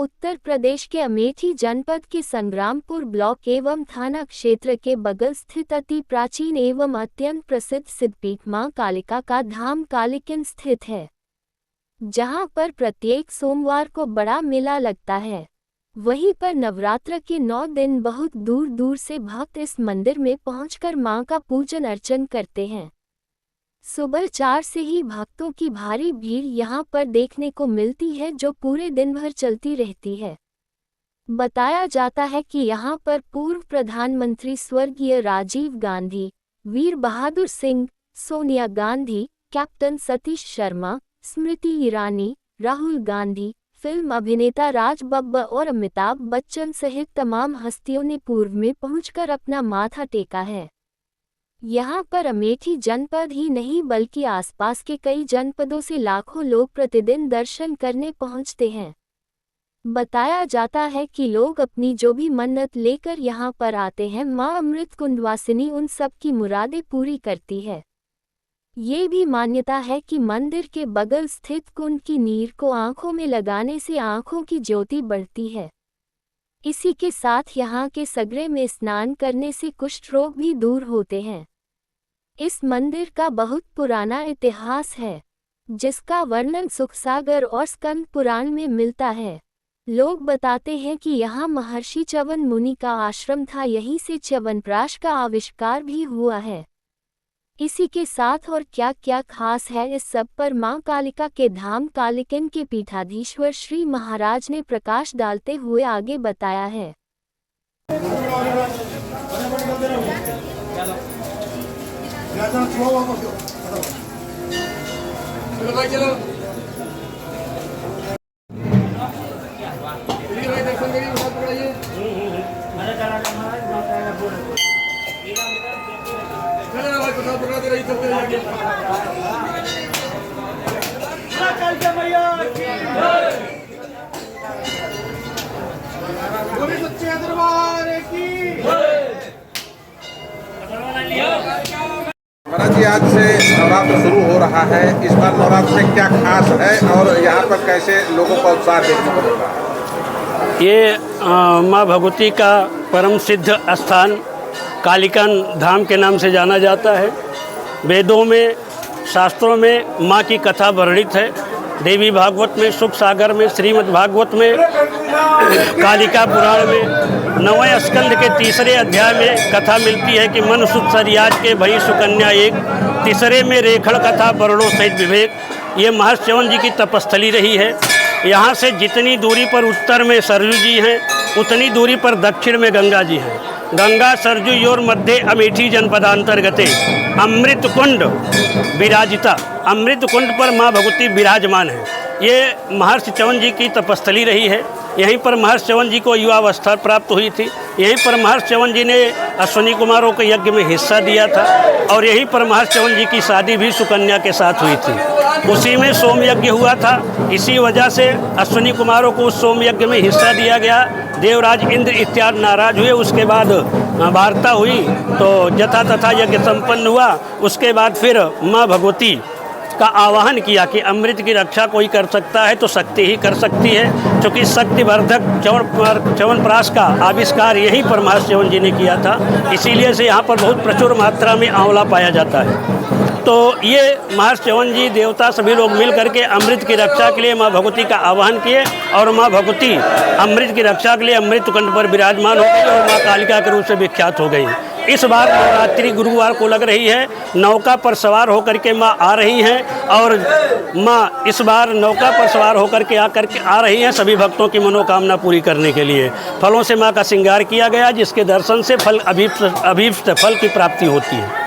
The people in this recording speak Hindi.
उत्तर प्रदेश के अमेठी जनपद के संग्रामपुर ब्लॉक एवं थाना क्षेत्र के बगल स्थित अति प्राचीन एवं अत्यंत प्रसिद्ध सिद्धपीठ मां कालिका का धाम कालिकिन स्थित है, जहां पर प्रत्येक सोमवार को बड़ा मेला लगता है। वहीं पर नवरात्र के 9 दिन बहुत दूर दूर से भक्त इस मंदिर में पहुंचकर मां का पूजन अर्चन करते हैं। सुबह 4 से ही भक्तों की भारी भीड़ यहां पर देखने को मिलती है, जो पूरे दिन भर चलती रहती है। बताया जाता है कि यहां पर पूर्व प्रधानमंत्री स्वर्गीय राजीव गांधी, वीर बहादुर सिंह, सोनिया गांधी, कैप्टन सतीश शर्मा, स्मृति ईरानी, राहुल गांधी, फिल्म अभिनेता राज बब्बर और अमिताभ बच्चन सहित तमाम हस्तियों ने पूर्व में पहुंचकर अपना माथा टेका है। यहाँ पर अमेठी जनपद ही नहीं बल्कि आसपास के कई जनपदों से लाखों लोग प्रतिदिन दर्शन करने पहुँचते हैं। बताया जाता है कि लोग अपनी जो भी मन्नत लेकर यहाँ पर आते हैं, माँ अमृत कुंडवासिनी उन सब की मुरादें पूरी करती है। ये भी मान्यता है कि मंदिर के बगल स्थित कुंड की नीर को आंखों में लगाने से आंखों की ज्योति बढ़ती है। इसी के साथ यहाँ के सगरे में स्नान करने से कुष्ठ रोग भी दूर होते हैं। इस मंदिर का बहुत पुराना इतिहास है, जिसका वर्णन सुखसागर और स्कंद पुराण में मिलता है। लोग बताते हैं कि यहाँ महर्षि च्यवन मुनि का आश्रम था, यहीं से च्यवनप्राश का आविष्कार भी हुआ है। इसी के साथ और क्या क्या खास है, इस सब पर मां कालिका के धाम कालिकिन के पीठाधीश्वर श्री महाराज ने प्रकाश डालते हुए आगे बताया है। महाराज जी, आज से नवरात्र शुरू हो रहा है। इस बार नवरात्र में क्या खास है और यहाँ पर कैसे लोगों का उत्साह देखने को मिल रहा है? ये माँ भगवती का परम सिद्ध स्थान कालिकन धाम के नाम से जाना जाता है। वेदों में, शास्त्रों में माँ की कथा वर्णित है। देवी भागवत में, सुख सागर में, श्रीमद् भागवत में, कालिका पुराण में 9वें स्कंद के 3रे अध्याय में कथा मिलती है कि मन सुत सरियाज के भई सुकन्या एक, तीसरे में रेखण कथा वर्णों सहित विवेक। ये महर्षि च्यवन जी की तपस्थली रही है। यहाँ से जितनी दूरी पर उत्तर में सरयू जी हैं, उतनी दूरी पर दक्षिण में गंगा जी हैं। गंगा सरयू योर मध्य अमेठी जनपदांतर्गते अमृत कुंड विराजिता, अमृत कुंड पर माँ भगवती विराजमान है। ये महर्षि च्यवन जी की तपस्थली रही है। यहीं पर महर्षि च्यवन जी को युवावस्था प्राप्त हुई थी। यहीं पर महर्षि च्यवन जी ने अश्विनी कुमारों के यज्ञ में हिस्सा दिया था और यहीं पर महर्षि च्यवन जी की शादी भी सुकन्या के साथ हुई थी। उसी में सोम यज्ञ हुआ था। इसी वजह से अश्विनी कुमारों को उस सोम यज्ञ में हिस्सा दिया गया। देवराज इंद्र इत्यादि नाराज हुए। उसके बाद वार्ता हुई तो यथा तथा यज्ञ संपन्न हुआ। उसके बाद फिर माँ भगवती का आवाहन किया कि अमृत की रक्षा कोई कर सकता है तो शक्ति ही कर सकती है, क्योंकि शक्तिवर्धक च्यवनप्राश का आविष्कार यहीं पर महर्षि च्यवन जी ने किया था। इसीलिए से यहाँ पर बहुत प्रचुर मात्रा में आंवला पाया जाता है। तो ये महर्षि च्यवन जी देवता सभी लोग मिल करके अमृत की रक्षा के लिए माँ भगवती का आह्वान किए और माँ भगवती अमृत की रक्षा के लिए अमृत कुंड पर विराजमान हो गई और माँ कालिका के रूप से विख्यात हो गई। इस बार नवरात्रि गुरुवार को लग रही है। नौका पर सवार होकर के माँ आ रही हैं और माँ इस बार नौका पर सवार होकर के आ रही हैं सभी भक्तों की मनोकामना पूरी करने के लिए। फलों से माँ का श्रृंगार किया गया, जिसके दर्शन से अभीष्ट फल की प्राप्ति होती है।